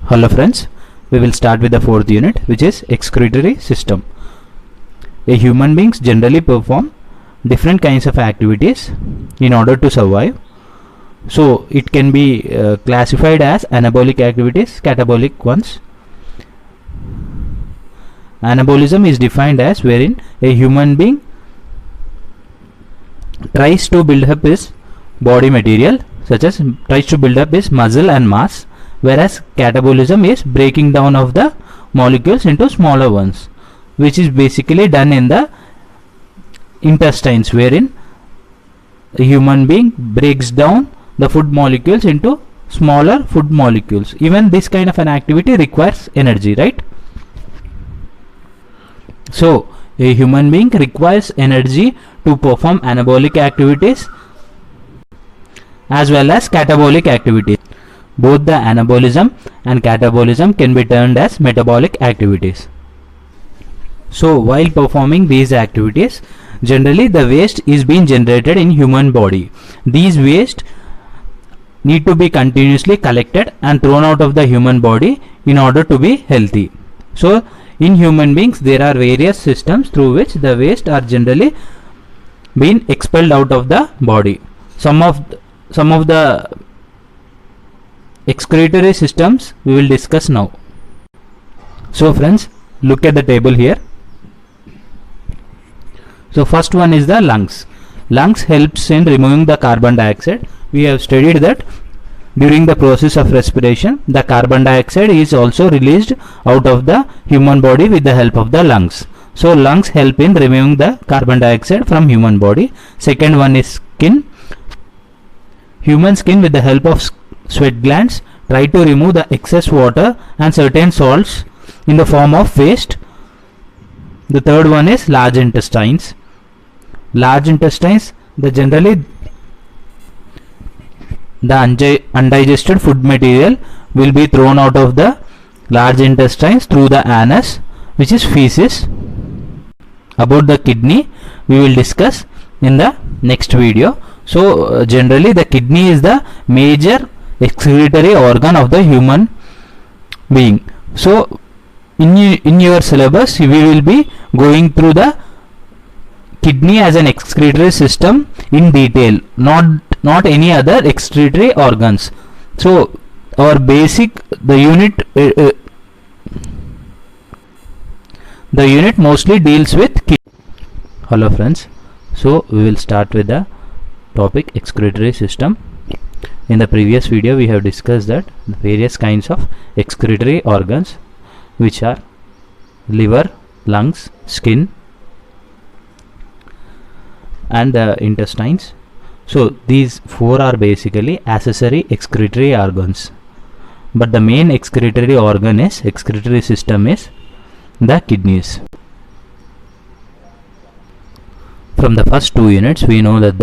Hello friends, we will start with the fourth unit, which is excretory system. A human beings generally perform different kinds of activities in order to survive. So it can be classified as anabolic activities, catabolic ones. Anabolism is defined as wherein a human being tries to build up his body material, such as tries to build up his muscle and mass, whereas catabolism is breaking down of the molecules into smaller ones, which is basically done in the intestines, wherein a human being breaks down the food molecules into smaller food molecules. Even this kind of an activity requires energy, right? So a human being requires energy to perform anabolic activities as well as catabolic activities. Both the anabolism and catabolism can be termed as metabolic activities. So while performing these activities, generally the waste is being generated in human body. These waste need to be continuously collected and thrown out of the human body in order to be healthy. So in human beings there are various systems through which the waste are generally being expelled out of the body. Some of the excretory systems we will discuss now. So friends, look at the table here. So first one is the lungs. Lungs helps in removing the carbon dioxide. We have studied that during the process of respiration, the carbon dioxide is also released out of the human body with the help of the lungs. So lungs help in removing the carbon dioxide from human body. Second one is skin. Human skin, with the help of sweat glands, try to remove the excess water and certain salts in the form of waste. The third one is large intestines. Large intestines, generally the undigested food material will be thrown out of the large intestines through the anus, which is feces. About the kidney we will discuss in the next video. So generally the kidney is the major excretory organ of the human being. So in your syllabus we will be going through the kidney as an excretory system in detail, not any other excretory organs. So our basic the unit mostly deals with kidney. Hello friends, so we will start with the topic excretory system. In the previous video we have discussed that various kinds of excretory organs, which are liver, lungs, skin and the intestines. So these four are basically accessory excretory organs, but the main excretory organ is excretory system is the kidneys. From the first two units we know that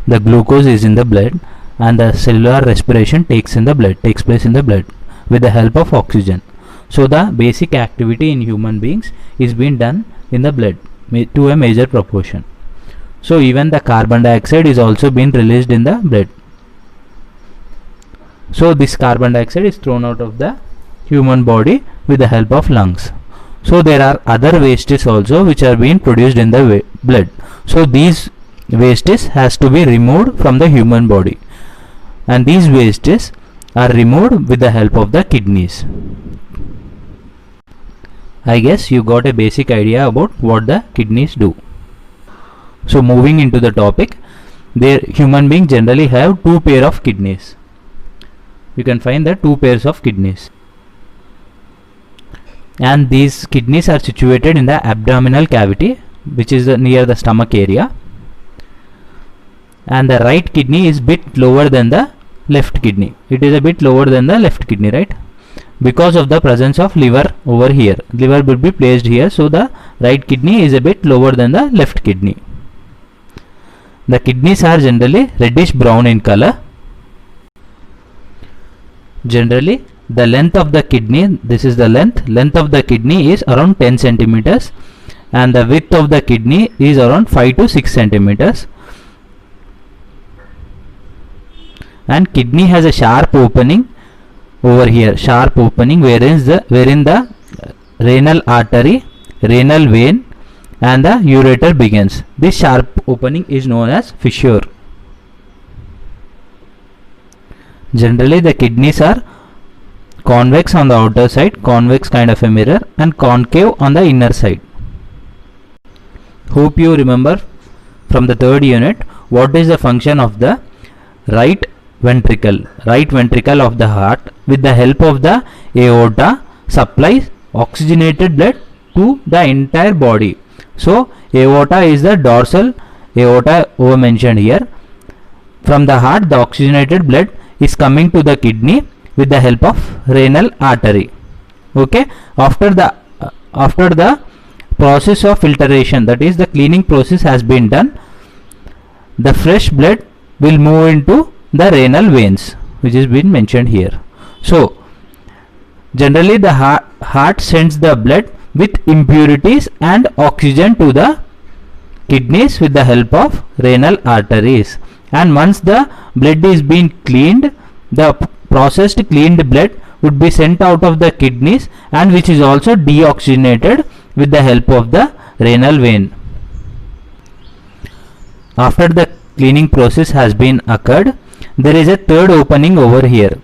the glucose is in the blood and the cellular respiration takes place in the blood with the help of oxygen. So the basic activity in human beings is being done in the blood to a major proportion. So even the carbon dioxide is also being released in the blood. So this carbon dioxide is thrown out of the human body with the help of lungs. So there are other wastes also which are being produced in the blood. So these wastes has to be removed from the human body, and these wastes are removed with the help of the kidneys. I guess you got a basic idea about what the kidneys do. So moving into the topic, human beings generally have two pair of kidneys. You can find the two pairs of kidneys, and these kidneys are situated in the abdominal cavity, which is near the stomach area, and the right kidney is bit lower than the left kidney. It is a bit lower than the left kidney, right? Because of the presence of liver over here. Liver will be placed here, so the right kidney is a bit lower than the left kidney. The kidneys are generally reddish brown in color. Generally the length of the kidney, this is the length of the kidney is around 10 centimeters, and the width of the kidney is around 5 to 6 centimeters. And kidney has a sharp opening over here, sharp opening wherein the renal artery, renal vein and the ureter begins. This sharp opening is known as fissure. Generally the kidneys are convex on the outer side, convex kind of a mirror, and concave on the inner side. Hope you remember from the third unit what is the function of the right ventricle. Right ventricle of the heart, with the help of the aorta, supplies oxygenated blood to the entire body. So aorta is the dorsal aorta over mentioned here. From the heart, the oxygenated blood is coming to the kidney with the help of renal artery. Okay, after the process of filtration, that is the cleaning process, has been done, the fresh blood will move into the renal veins, which is been mentioned here. So generally the heart sends the blood with impurities and oxygen to the kidneys with the help of renal arteries, and once the blood is being cleaned, the processed cleaned blood would be sent out of the kidneys, and which is also deoxygenated with the help of the renal vein. After the cleaning process has been occurred, there is a third opening over here,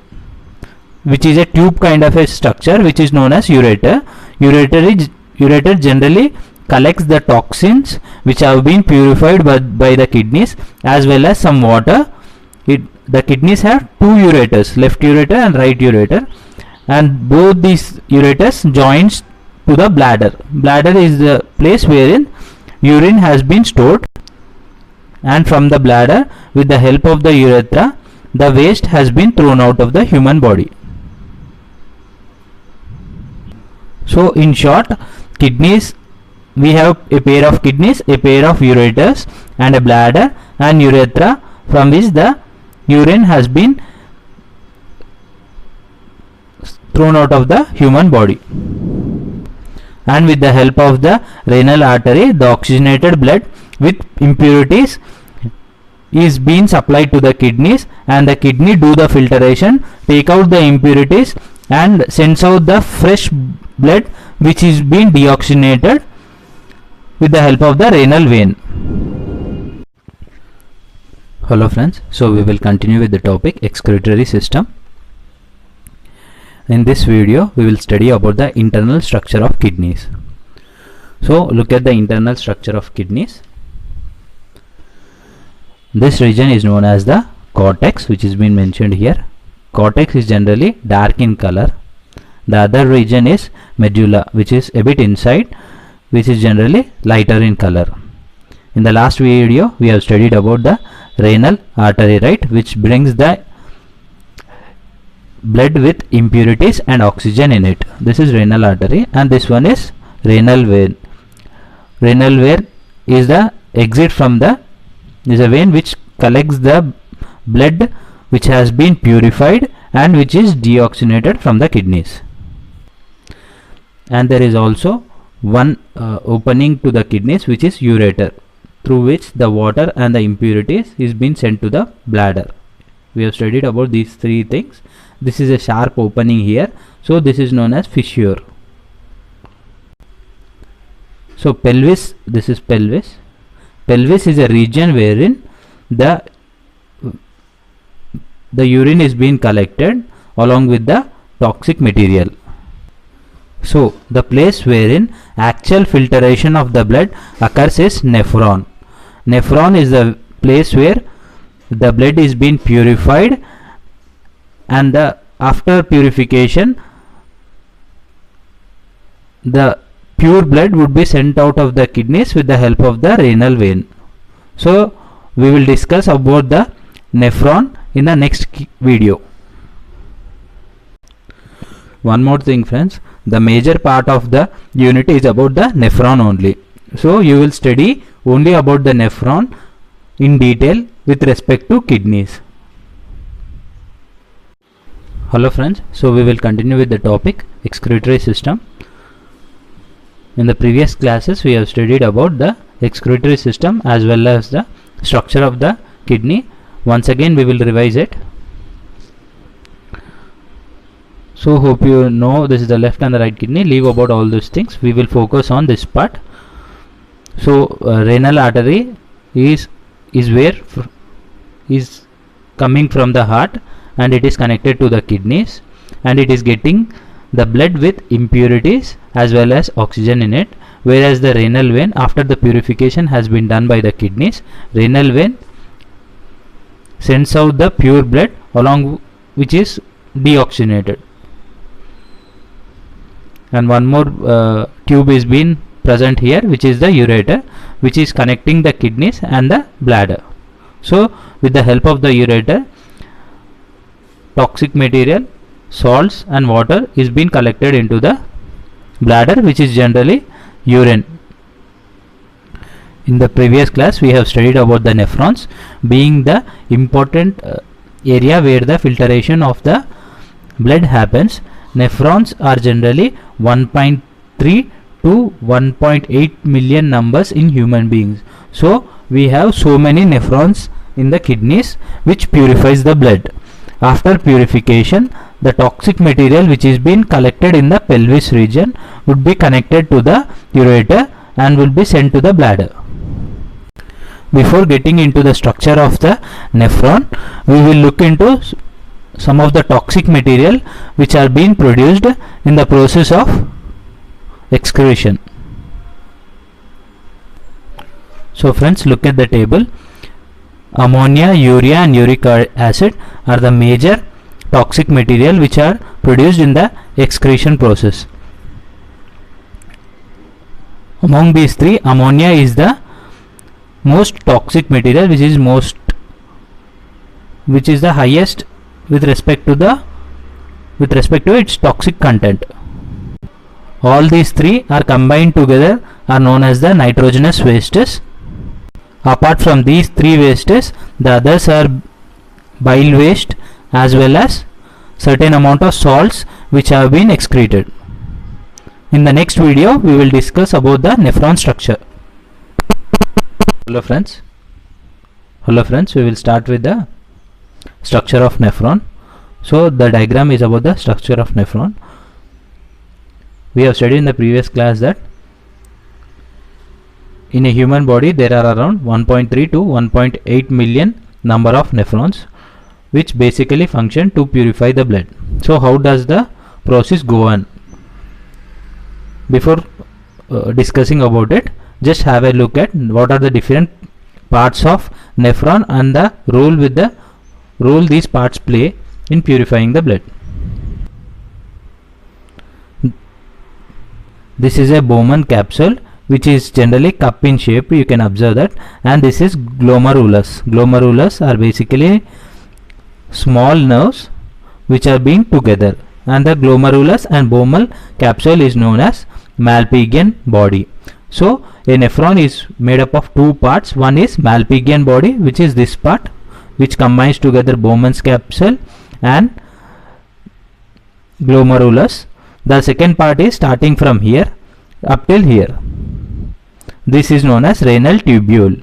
which is a tube kind of a structure, which is known as ureter. Ureter generally collects the toxins which have been purified by the kidneys, as well as some water. The kidneys have two ureters, left ureter and right ureter, and both these ureters joins to the bladder. Bladder is the place wherein urine has been stored, and from the bladder, with the help of the urethra, the waste has been thrown out of the human body. So in short, kidneys, we have a pair of kidneys, a pair of ureters, and a bladder and urethra, from which the urine has been thrown out of the human body. And with the help of the renal artery, the oxygenated blood with impurities is being supplied to the kidneys, and the kidney do the filtration, take out the impurities, and sends out the fresh blood which is being deoxygenated with the help of the renal vein. Hello friends, so we will continue with the topic excretory system. In this video we will study about the internal structure of kidneys. So look at the internal structure of kidneys. This region is known as the cortex, which is been mentioned here. Cortex is generally dark in color. The other region is medulla, which is a bit inside, which is generally lighter in color. In the last video we have studied about the renal artery, right, which brings the blood with impurities and oxygen in it. This is renal artery, and this one is renal vein. Renal vein is the exit from the, is a vein which collects the blood which has been purified and which is deoxygenated from the kidneys. And there is also one opening to the kidneys, which is ureter, through which the water and the impurities is being sent to the bladder. We have studied about these three things. This is a sharp opening here, so this is known as fissure. So pelvis, this is pelvis. Pelvis is a region wherein the urine is being collected along with the toxic material. So the place wherein actual filtration of the blood occurs is nephron. Nephron is the place where the blood is being purified, and after purification the pure blood would be sent out of the kidneys with the help of the renal vein. So we will discuss about the nephron in the next video. One more thing friends, the major part of the unit is about the nephron only. So you will study only about the nephron in detail with respect to kidneys. Hello friends, so we will continue with the topic excretory system. In the previous classes we have studied about the excretory system as well as the structure of the kidney. Once again we will revise it. So hope you know this is the left and the right kidney. Leave about all those things. We will focus on this part. So renal artery is where is coming from the heart, and it is connected to the kidneys, and it is getting the blood with impurities as well as oxygen in it. Whereas the renal vein, after the purification has been done by the kidneys, renal vein sends out the pure blood along which is deoxygenated. And one more tube is being present here, which is the ureter, which is connecting the kidneys and the bladder. So with the help of the ureter, toxic material, salts and water is being collected into the bladder, which is generally urine. In the previous class we have studied about the nephrons being the important area where the filtration of the blood happens. Nephrons are generally 1.3 to 1.8 million numbers in human beings. So we have so many nephrons in the kidneys which purifies the blood. After purification, the toxic material which is being collected in the pelvis region would be connected to the ureter and will be sent to the bladder. Before getting into the structure of the nephron, we will look into some of the toxic material which are being produced in the process of excretion. So friends, look at the table. Ammonia, urea and uric acid are the major toxic material which are produced in the excretion process. Among these three, ammonia is the most toxic material, which is the highest with respect to its toxic content. All these three are combined together are known as the nitrogenous wastes. Apart from these three wastes, the others are bile waste as well as certain amount of salts which have been excreted. In the next video we will discuss about the nephron structure. Hello friends, we will start with the structure of nephron. So the diagram is about the structure of nephron. We have studied in the previous class that in a human body there are around 1.3 to 1.8 million number of nephrons which basically function to purify the blood. So how does the process go on? Before discussing about it, just have a look at what are the different parts of nephron and the role these parts play in purifying the blood. This is a Bowman capsule which is generally cup in shape, you can observe that, and this is glomerulus. Glomerulus are basically small nerves which are being together, and the glomerulus and Bowman capsule is known as Malpighian body. So a nephron is made up of two parts. One is Malpighian body, which is this part which combines together Bowman's capsule and glomerulus. The second part is starting from here up till here. This is known as renal tubule.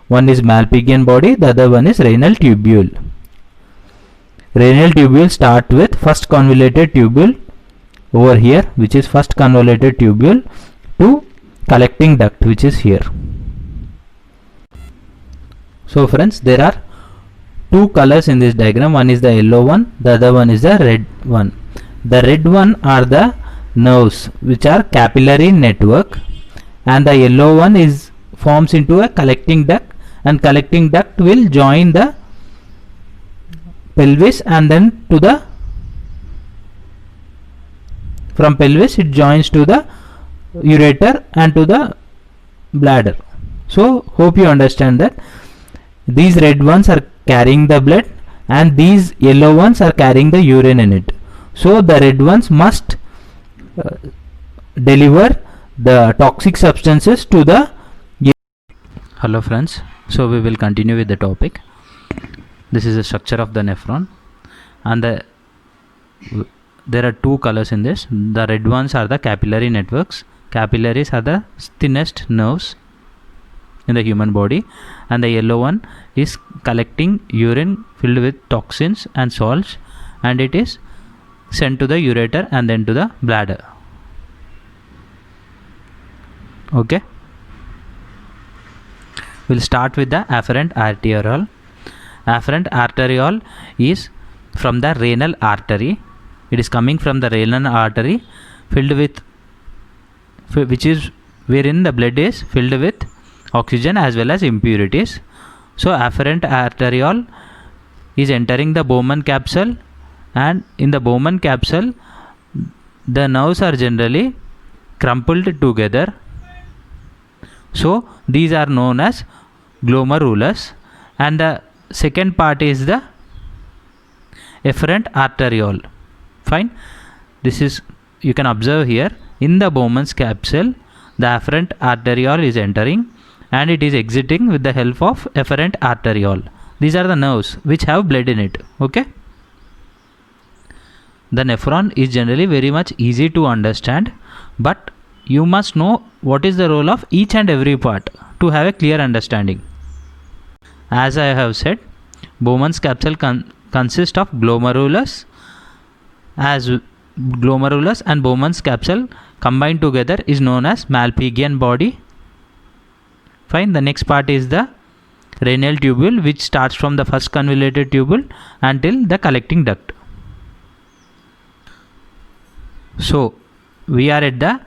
One is Malpighian body, the other one is renal tubule. Renal tubule start with first convoluted tubule over here, which is first convoluted tubule, to collecting duct, which is here. So friends, there are two colors in this diagram. One is the yellow one, the other one is the red one. The red one are the nerves which are capillary network, and the yellow one is forms into a collecting duct, and collecting duct will join the pelvis, and then to the from pelvis it joins to the ureter and to the bladder. So hope you understand that these red ones are carrying the blood and these yellow ones are carrying the urine in it. So the red ones must deliver the toxic substances to the. Hello friends, so we will continue with the topic. This is the structure of the nephron, and there are two colors in this. The red ones are the capillary networks. Capillaries are the thinnest nerves in the human body, and the yellow one is collecting urine filled with toxins and salts, and it is sent to the ureter and then to the bladder. Okay, we'll start with the afferent arteriole. Afferent arteriole is from the renal artery. It is coming from the renal artery, filled with, which is wherein the blood is filled with oxygen as well as impurities. So afferent arteriole is entering the Bowman capsule, and in the Bowman capsule the nerves are generally crumpled together. So these are known as glomerulus, and the second part is the efferent arteriole. Fine, this is, you can observe here, in the Bowman's capsule the afferent arteriole is entering and it is exiting with the help of efferent arteriole. These are the nerves which have blood in it. Okay, the nephron is generally very much easy to understand, but you must know what is the role of each and every part to have a clear understanding. As I have said, Bowman's capsule consists of glomerulus, as glomerulus and Bowman's capsule combined together is known as Malpighian body. Fine, the next part is the renal tubule, which starts from the first convoluted tubule until the collecting duct. So we are at the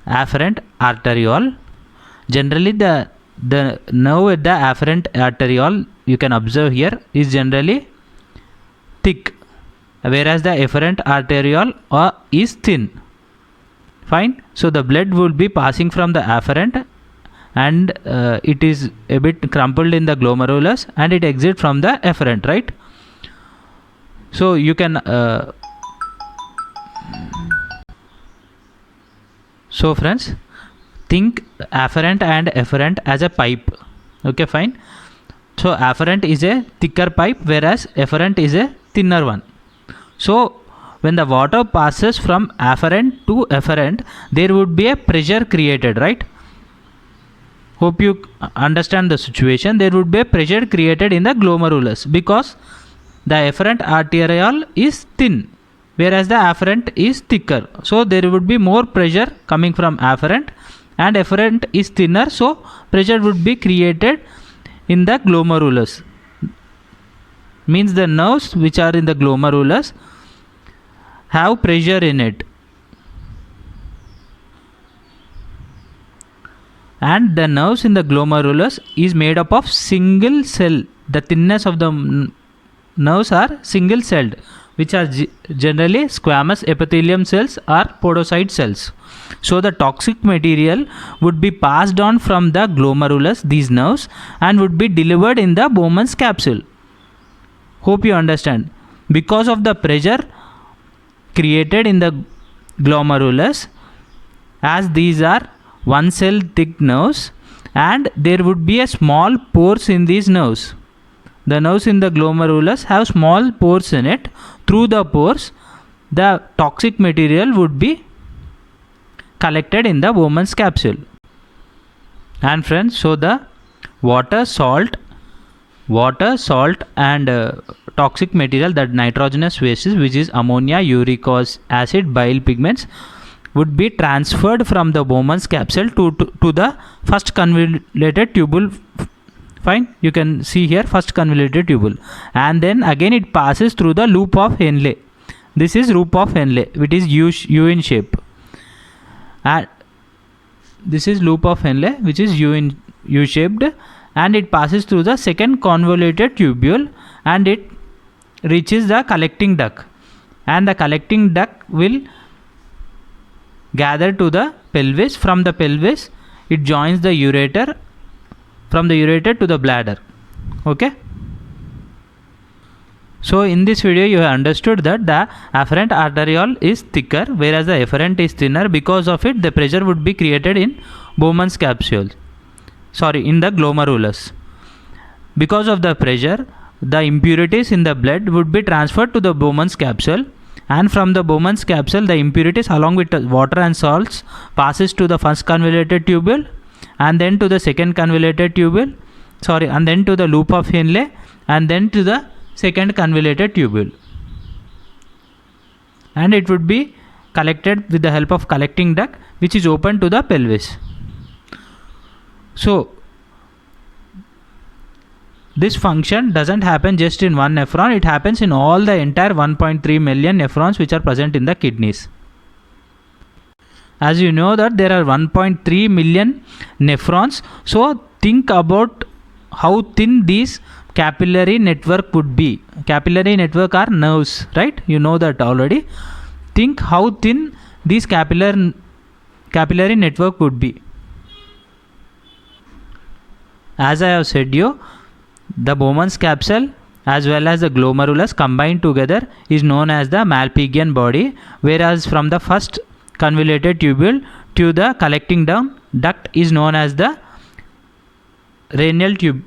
afferent arteriole. Generally the nerve at the afferent arteriole, you can observe here, is generally thick, whereas the efferent arteriole is thin. Fine, so the blood will be passing from the afferent and it is a bit crumpled in the glomerulus and it exits from the efferent, right? So you can so friends, think afferent and efferent as a pipe. Okay, fine. So afferent is a thicker pipe whereas efferent is a thinner one. So when the water passes from afferent to efferent, there would be a pressure created, right? Hope you understand the situation. There would be a pressure created in the glomerulus because the efferent arteriole is thin whereas the afferent is thicker. So there would be more pressure coming from afferent, and efferent is thinner, so pressure would be created in the glomerulus. Means the nerves which are in the glomerulus have pressure in it, and the nerves in the glomerulus is made up of single cell. The thinness of the nerves are single celled, which are generally squamous epithelium cells or podocyte cells. So the toxic material would be passed on from the glomerulus, these nerves, and would be delivered in the Bowman's capsule. Hope you understand. Because of the pressure created in the glomerulus, as these are one cell thick nerves, and there would be a small pores in these nerves. The nerves in the glomerulus have small pores in it. Through the pores, the toxic material would be collected in the Bowman's capsule. And friends, so the water, salt and toxic material, that nitrogenous wastes, which is ammonia, uric acid, bile pigments, would be transferred from the Bowman's capsule to the first convoluted tubule. Fine, you can see here first convoluted tubule, and then again it passes through the loop of Henle. This is loop of Henle, which is U in shape, and this is loop of Henle, which is U shaped, and it passes through the second convoluted tubule and it reaches the collecting duct, and the collecting duct will gather to the pelvis. From the pelvis it joins the ureter, from the ureter to the bladder. Okay, so in this video you have understood that the afferent arteriole is thicker whereas the efferent is thinner. Because of it, the pressure would be created in Bowman's capsule, in the glomerulus. Because of the pressure, the impurities in the blood would be transferred to the Bowman's capsule, and from the Bowman's capsule the impurities along with water and salts passes to the first convoluted tubule, and then to the second convoluted tubule, and then to the loop of Henle, and then to the second convoluted tubule. and it would be collected with the help of collecting duct, which is open to the pelvis. So this function doesn't happen just in one nephron, it happens in all the entire 1.3 million nephrons which are present in the kidneys. As you know that there are 1.3 million nephrons, so think about how thin these capillary network would be. Capillary network are nerves, right? You know that already. Think how thin this capillary network would be. As I have said you, the Bowman's capsule as well as the glomerulus combined together is known as the Malpighian body, whereas from the first convoluted tubule to the collecting duct is known as the renal tube.